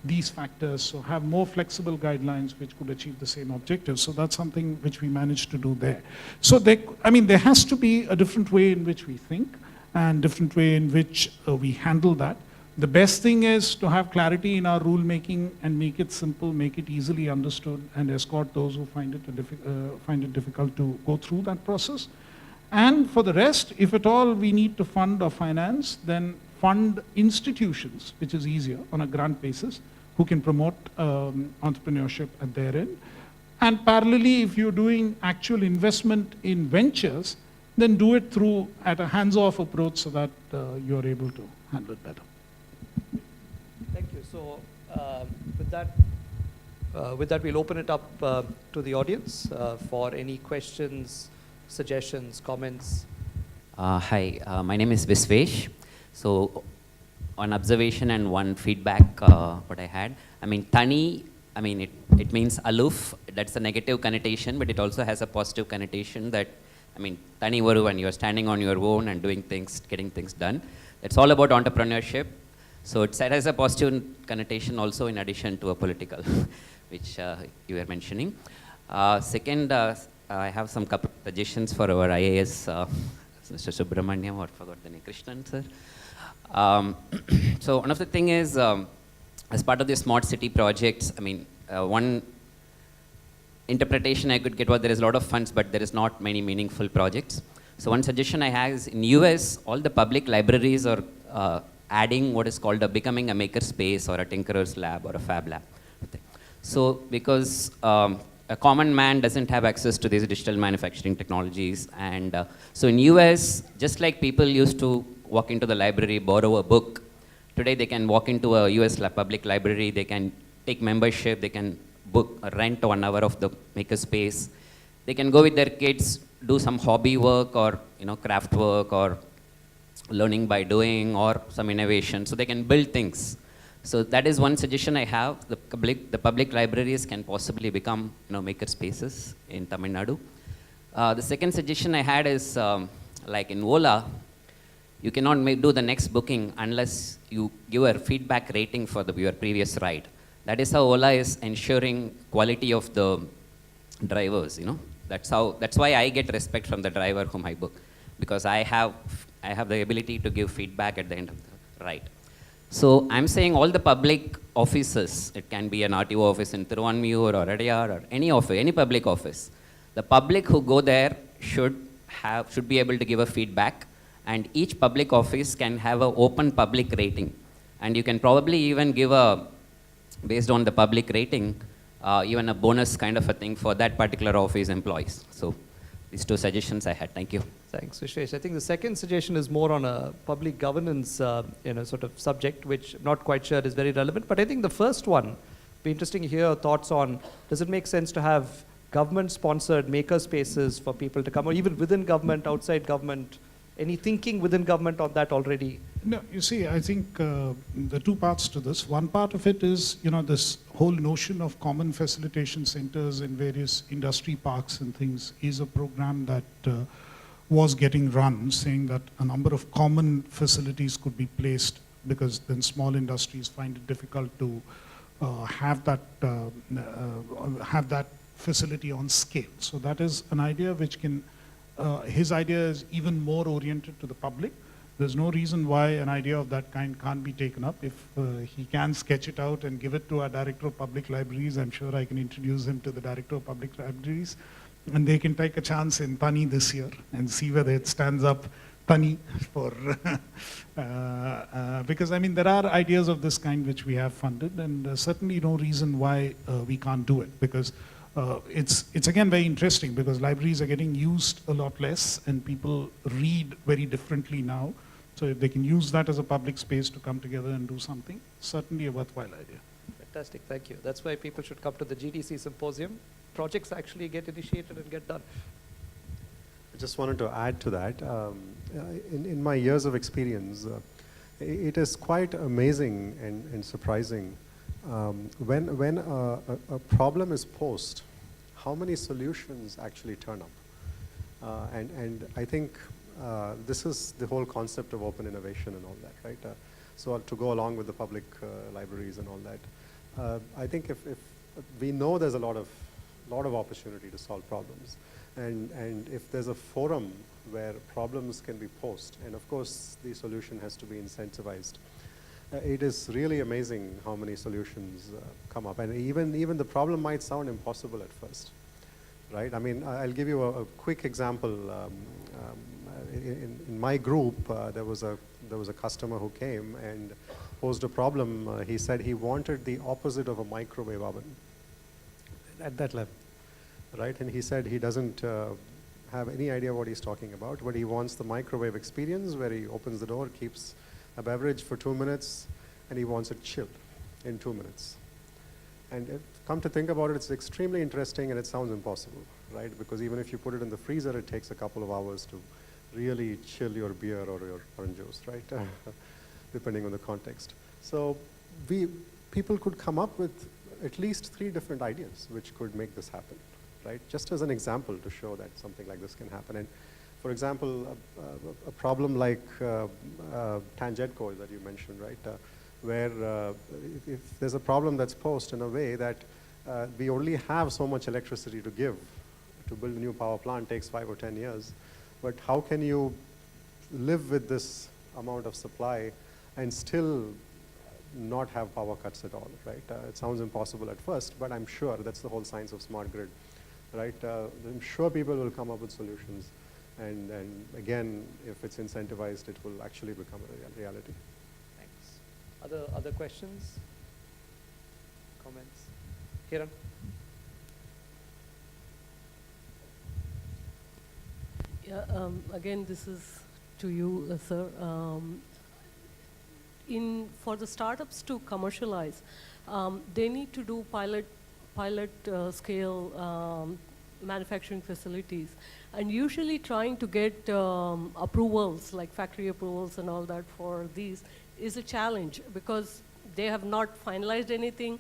these factors, so have more flexible guidelines which could achieve the same objectives. So that's something which we managed to do there. So I mean, there has to be a different way in which we think and different way in which we handle that. The best thing is to have clarity in our rule making and make it simple, make it easily understood, and escort those who find it difficult to go through that process. And for the rest, if at all we need to fund or finance, then fund institutions, which is easier on a grant basis, who can promote entrepreneurship at their end. And parallelly, if you're doing actual investment in ventures, then do it through at a hands-off approach so that you're able to handle it better. Thank you. So with that, we'll open it up to the audience for any questions, suggestions, comments. Hi, my name is Visvesh. So, one observation and one feedback what I had. I mean, Tani, I mean, it means aloof. That's a negative connotation, but it also has a positive connotation that, I mean, Tani Varu, when you're standing on your own and doing things, getting things done. It's all about entrepreneurship. So, it has a positive connotation also in addition to a political, which you were mentioning. Second, I have some couple of suggestions for our IAS, Mr. Subramanian, or forgot the name, Krishnan, sir. So one of the thing is, as part of the smart city projects, I mean, one interpretation I could get was there is a lot of funds, but there is not many meaningful projects. So one suggestion I have is in US, all the public libraries are adding what is called becoming a maker space or a tinkerer's lab or a fab lab. So because a common man doesn't have access to these digital manufacturing technologies, and so in US, just like people used to walk into the library, borrow a book, today they can walk into a US public library, they can take membership, they can book, rent 1 hour of the makerspace, they can go with their kids, do some hobby work or craft work or learning by doing or some innovation, so they can build things. So that is one suggestion I have. The public libraries can possibly become maker spaces in Tamil Nadu. The second suggestion I had is like in Ola, you cannot do the next booking unless you give a feedback rating for your previous ride. That is how Ola is ensuring quality of the drivers. That's why I get respect from the driver whom I book, because I have the ability to give feedback at the end of the ride. So I'm saying all the public offices, it can be an RTO office in Thiruvanmiyur or Adyar or any office, any public office. The public who go there should be able to give a feedback, and each public office can have an open public rating. And you can probably even give based on the public rating, even a bonus kind of a thing for that particular office employees. So these two suggestions I had. Thank you. Thanks, Vishesh. I think the second suggestion is more on a public governance sort of subject, which I'm not quite sure is very relevant. But I think the first one, be interesting to hear your thoughts on, does it make sense to have government-sponsored maker spaces for people to come, or even within government, outside government? Any thinking within government on that already? No, you see, I think the two parts to this. One part of it is, this whole notion of common facilitation centers in various industry parks and things is a program that was getting run, saying that a number of common facilities could be placed, because then small industries find it difficult to have that facility on scale. So that is an idea which can, his idea is even more oriented to the public. There's no reason why an idea of that kind can't be taken up. If he can sketch it out and give it to our Director of Public Libraries, I'm sure I can introduce him to the Director of Public Libraries, and they can take a chance in Tani this year and see whether it stands up Tani for, because I mean, there are ideas of this kind which we have funded, and certainly no reason why we can't do it, because it's again very interesting, because libraries are getting used a lot less and people read very differently now. So if they can use that as a public space to come together and do something, certainly a worthwhile idea. Fantastic, thank you. That's why people should come to the GDC Symposium. Projects actually get initiated and get done. I just wanted to add to that. In my years of experience, it is quite amazing and surprising when a problem is posed, how many solutions actually turn up. And I think this is the whole concept of open innovation and all that, right? So to go along with the public libraries and all that, I think if we know there's a lot of opportunity to solve problems, and if there's a forum where problems can be posed, and of course the solution has to be incentivized, it is really amazing how many solutions come up, and even the problem might sound impossible at first, right? I mean, I'll give you a quick example. In my group, there was a customer who came and posed a problem. He said he wanted the opposite of a microwave oven at that level, right? And he said he doesn't have any idea what he's talking about, but he wants the microwave experience where he opens the door, keeps a beverage for 2 minutes, and he wants it chilled in 2 minutes. And come to think about it, it's extremely interesting and it sounds impossible, right? Because even if you put it in the freezer, it takes a couple of hours to really chill your beer or your orange juice, right? Depending on the context. So people could come up with at least 3 different ideas which could make this happen, right? Just as an example to show that something like this can happen. And for example, a problem like Tangentco that you mentioned, right? Where if there's a problem that's posed in a way that we only have so much electricity to give. To build a new power plant takes 5 or 10 years. But how can you live with this amount of supply and still not have power cuts at all, right? It sounds impossible at first, but I'm sure that's the whole science of smart grid, right? I'm sure people will come up with solutions. And again, if it's incentivized, it will actually become a reality. Thanks. Other questions? Comments? Kiran? Yeah, again, this is to you, sir. For the startups to commercialize, they need to do pilot scale manufacturing facilities, and usually trying to get approvals like factory approvals and all that for these is a challenge because they have not finalized anything.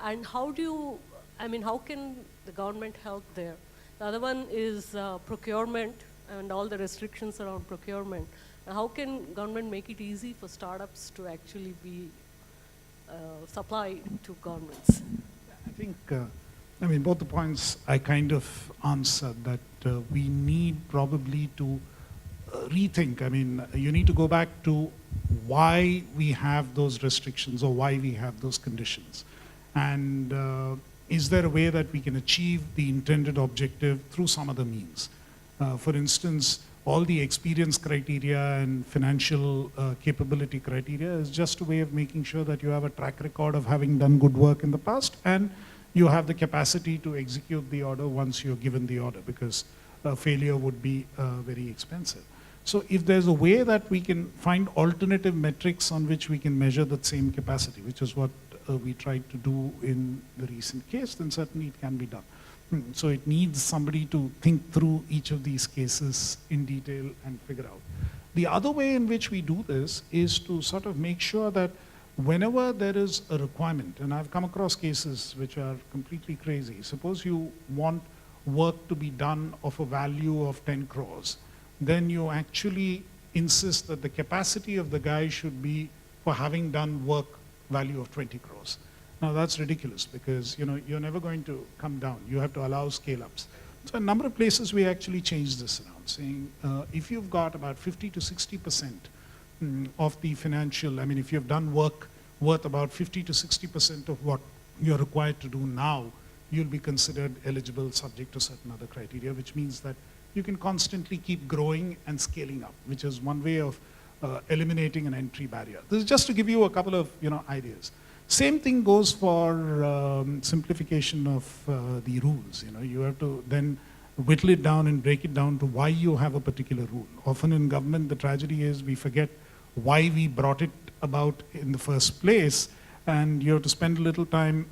And how can the government help there? The other one is procurement and all the restrictions around procurement. How can government make it easy for startups to actually be supplied to governments? I think, both the points I kind of answered, that we need probably to rethink. You need to go back to why we have those restrictions or why we have those conditions. And is there a way that we can achieve the intended objective through some other means? For instance, all the experience criteria and financial capability criteria is just a way of making sure that you have a track record of having done good work in the past and you have the capacity to execute the order once you're given the order, because failure would be very expensive. So if there's a way that we can find alternative metrics on which we can measure that same capacity, which is what we tried to do in the recent case, then certainly it can be done. So it needs somebody to think through each of these cases in detail and figure out. The other way in which we do this is to sort of make sure that whenever there is a requirement, and I've come across cases which are completely crazy. Suppose you want work to be done of a value of 10 crores, then you actually insist that the capacity of the guy should be for having done work value of 20 crores. Now that's ridiculous because you're never going to come down. You have to allow scale-ups. So a number of places we actually changed this around, saying if you've got about 50 to 60% of the financial, if you've done work worth about 50 to 60% of what you're required to do now, you'll be considered eligible subject to certain other criteria, which means that you can constantly keep growing and scaling up, which is one way of eliminating an entry barrier. This is just to give you a couple of ideas. Same thing goes for simplification of the rules. You have to then whittle it down and break it down to why you have a particular rule. Often in government, the tragedy is we forget why we brought it about in the first place, and you have to spend a little time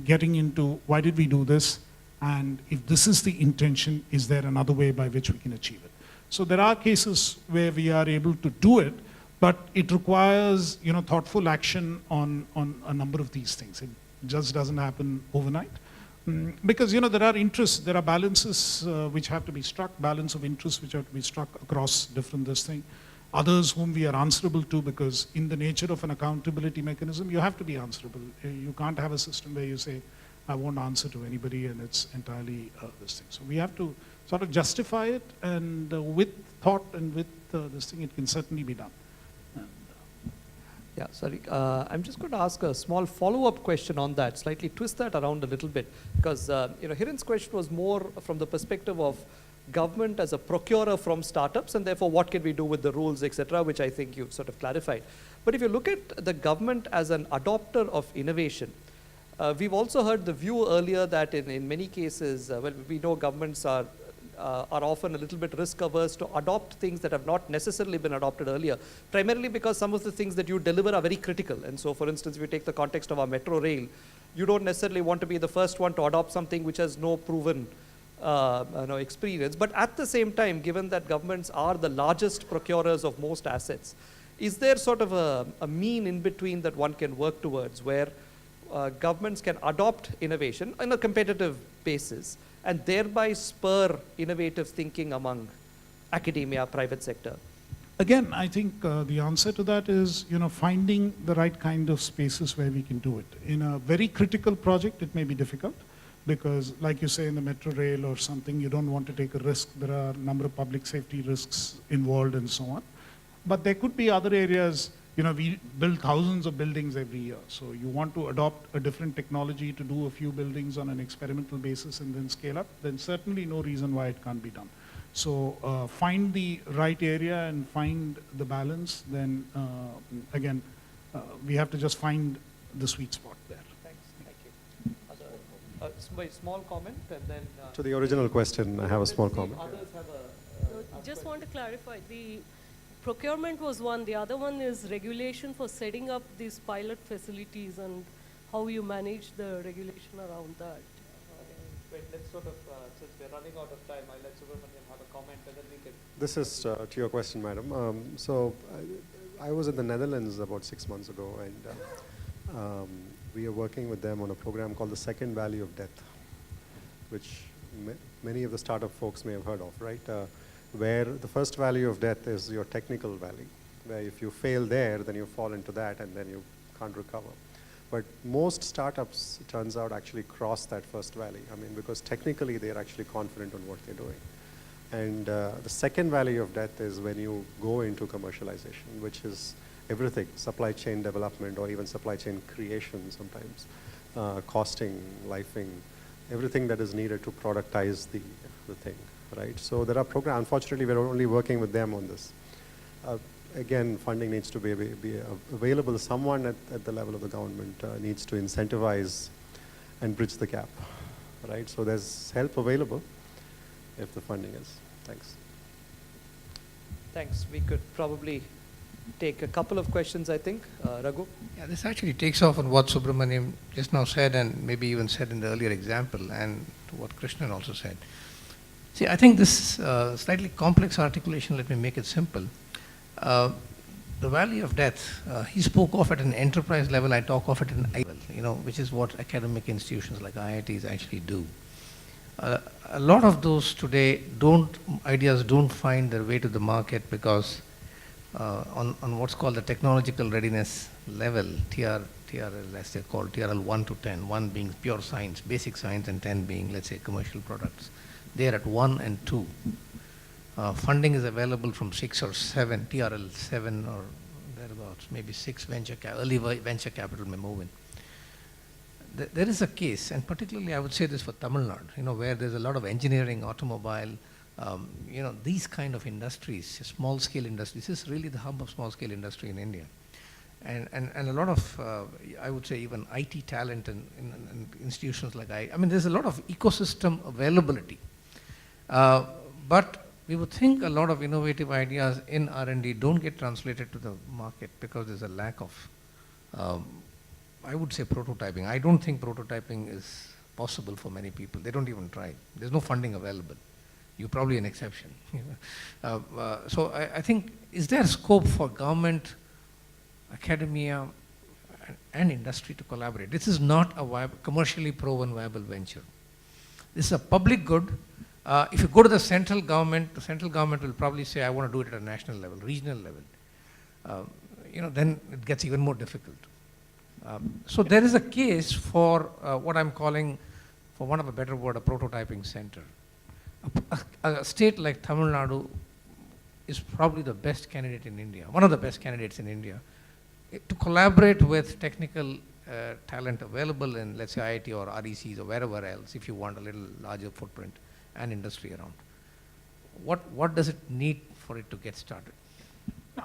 getting into why did we do this, and if this is the intention, is there another way by which we can achieve it? So there are cases where we are able to do it, but it requires thoughtful action on a number of these things. It just doesn't happen overnight. Because there are interests, there are balances which have to be struck, balance of interests which have to be struck across different this thing. Others whom we are answerable to, because in the nature of an accountability mechanism, you have to be answerable. You can't have a system where you say, I won't answer to anybody and it's entirely this thing. So we have to sort of justify it, and with thought and with this thing, it can certainly be done. Yeah, sorry. I'm just going to ask a small follow-up question on that, slightly twist that around a little bit, because Hiren's question was more from the perspective of government as a procurer from startups, and therefore what can we do with the rules, etc., which I think you sort of clarified. But if you look at the government as an adopter of innovation, we've also heard the view earlier that in many cases, well, we know governments are are often a little bit risk averse to adopt things that have not necessarily been adopted earlier, primarily because some of the things that you deliver are very critical. And so, for instance, if you take the context of our metro rail, you don't necessarily want to be the first one to adopt something which has no proven experience. But at the same time, given that governments are the largest procurers of most assets, is there sort of a mean in between that one can work towards where governments can adopt innovation on a competitive basis and thereby spur innovative thinking among academia, private sector? Again, I think the answer to that is, finding the right kind of spaces where we can do it. In a very critical project, it may be difficult because, like you say, in the metro rail or something, you don't want to take a risk. There are a number of public safety risks involved and so on. But there could be other areas, we build thousands of buildings every year. So you want to adopt a different technology to do a few buildings on an experimental basis and then scale up, then certainly no reason why it can't be done. So find the right area and find the balance, then again, we have to just find the sweet spot there. Thanks, thank you. A small comment and then... to the original question, I have a small comment. Others have just want to clarify, the procurement was one, the other one is regulation for setting up these pilot facilities and how you manage the regulation around that. Let's sort of, since we're running out of time, I'll let Subramanian have a comment and then we can... This is to your question, madam. I was in the Netherlands about 6 months ago, and we are working with them on a program called the Second Valley of Death, which many of the startup folks may have heard of, right? Where the first valley of death is your technical valley, where if you fail there, then you fall into that and then you can't recover. But most startups, it turns out, actually cross that first valley. I mean, because technically they're actually confident on what they're doing. And the second valley of death is when you go into commercialization, which is everything, supply chain development or even supply chain creation sometimes, costing, lifing, everything that is needed to productize the thing, right? So there are programs, unfortunately we're only working with them on this. Again, funding needs to be available. Someone at the level of the government needs to incentivize and bridge the gap, right? So there's help available if the funding is. Thanks. Thanks. We could probably take a couple of questions, I think. Raghu? Yeah, this actually takes off on what Subramanian just now said and maybe even said in the earlier example and to what Krishnan also said. See, I think this slightly complex articulation, let me make it simple. The valley of death, he spoke of at an enterprise level, I talk of at an I level, which is what academic institutions like IITs actually do. A lot of those today ideas don't find their way to the market because on what's called the technological readiness level, TRL as they're called, TRL 1 to 10, 1 being pure science, basic science, and 10 being, let's say, commercial products. They're at 1 and 2. Funding is available from 6 or 7, TRL 7 or thereabouts, maybe 6 early venture capital may move in. There is a case, and particularly I would say this for Tamil Nadu, where there's a lot of engineering, automobile, these kind of industries, small scale industries. This is really the hub of small scale industry in India. And a lot of, I would say even IT talent in institutions like there's a lot of ecosystem availability. But we would think a lot of innovative ideas in R&D don't get translated to the market because there's a lack of, I would say, prototyping. I don't think prototyping is possible for many people. They don't even try. There's no funding available. You're probably an exception. So I think, is there scope for government, academia, and industry to collaborate? This is not a commercially proven viable venture. This is a public good. If you go to the central government will probably say, I want to do it at a national level, regional level. Then it gets even more difficult. So there is a case for what I'm calling, for want of a better word, a prototyping center. A state like Tamil Nadu is probably the best candidate in India, one of the best candidates in India, to collaborate with technical talent available in, let's say, IIT or RECs or wherever else, if you want a little larger footprint and industry around. What does it need for it to get started?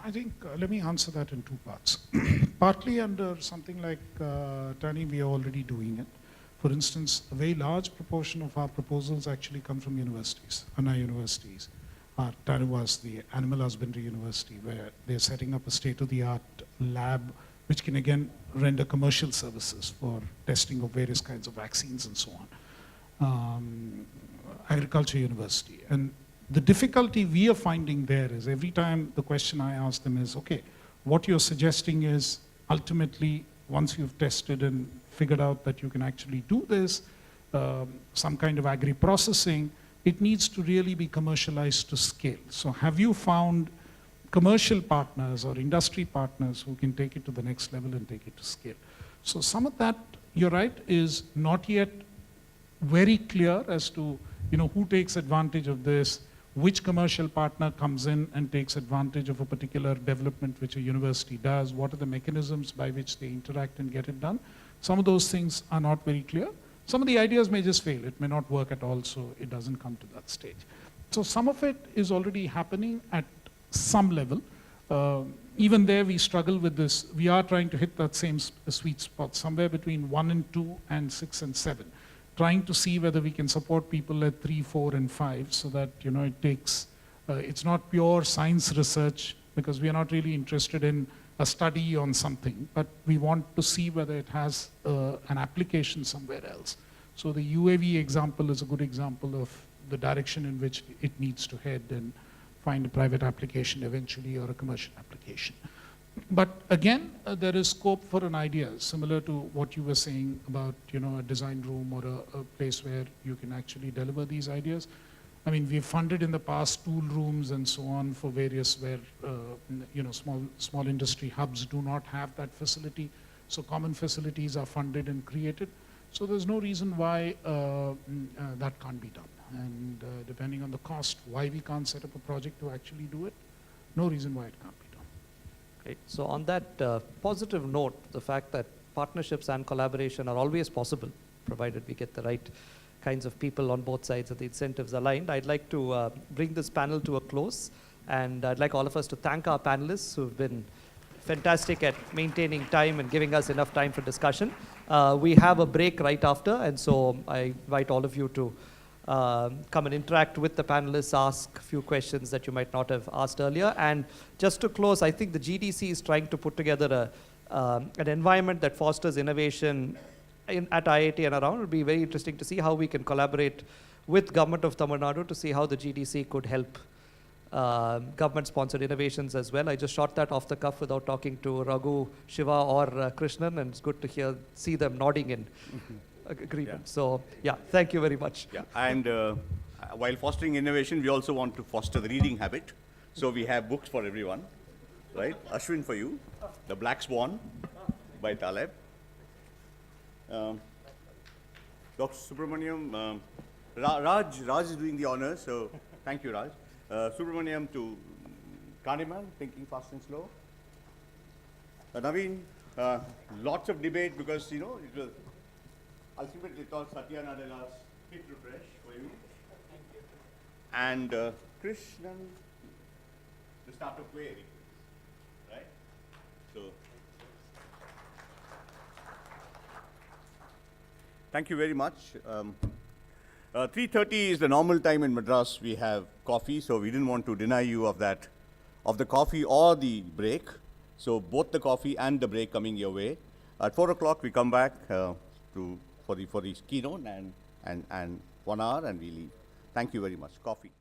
I think, let me answer that in two parts. Partly under something like TANI, we are already doing it. For instance, a very large proportion of our proposals actually come from universities, Anna universities. Tanu was the Animal Husbandry University, where they're setting up a state-of-the-art lab which can again render commercial services for testing of various kinds of vaccines and so on. Agriculture University. And the difficulty we are finding there is every time the question I ask them is, okay, what you're suggesting is ultimately once you've tested and figured out that you can actually do this, some kind of agri-processing, it needs to really be commercialized to scale. So have you found commercial partners or industry partners who can take it to the next level and take it to scale? So some of that, you're right, is not yet very clear as to who takes advantage of this, which commercial partner comes in and takes advantage of a particular development which a university does, what are the mechanisms by which they interact and get it done. Some of those things are not very clear. Some of the ideas may just fail. It may not work at all, so it doesn't come to that stage. So some of it is already happening at some level. Even there, we struggle with this. We are trying to hit that same sweet spot, somewhere between 1 and 2 and 6 and 7. Trying to see whether we can support people at 3, 4, and 5 so that, it takes, it's not pure science research because we are not really interested in a study on something, but we want to see whether it has an application somewhere else. So the UAV example is a good example of the direction in which it needs to head and find a private application eventually or a commercial application. But again, there is scope for an idea similar to what you were saying about a design room or a place where you can actually deliver these ideas. I mean, we've funded in the past tool rooms and so on for various where small industry hubs do not have that facility. So common facilities are funded and created. So there's no reason why that can't be done. And depending on the cost, why we can't set up a project to actually do it, no reason why it can't be done. Great. So on that positive note, the fact that partnerships and collaboration are always possible, provided we get the right kinds of people on both sides and the incentives aligned, I'd like to bring this panel to a close. And I'd like all of us to thank our panelists who've been fantastic at maintaining time and giving us enough time for discussion. We have a break right after, and so I invite all of you to come and interact with the panelists, ask a few questions that you might not have asked earlier. And just to close, I think the GDC is trying to put together an environment that fosters innovation at IIT and around. It will be very interesting to see how we can collaborate with Government of Tamil Nadu to see how the GDC could help government-sponsored innovations as well. I just shot that off the cuff without talking to Raghu, Shiva, or Krishnan, and it's good to see them nodding in agreement. Yeah. So, yeah, thank you very much. Yeah, and while fostering innovation, we also want to foster the reading habit. So we have books for everyone, right? Ashwin for you, The Black Swan by Taleb. Dr. Subramanian, Raj is doing the honors, so thank you, Raj. Subramanian to Kahneman, Thinking Fast and Slow. Naveen, lots of debate because, it was ultimately thought Satya Nadella's hit refresh for you. And Krishnan, the start of query, right? So, thank you very much. 3:30 is the normal time in Madras. We have coffee, so we didn't want to deny you of that, of the coffee or the break. So both the coffee and the break coming your way. At 4 o'clock, we come back for the keynote and 1 hour, and we leave. Thank you very much. Coffee.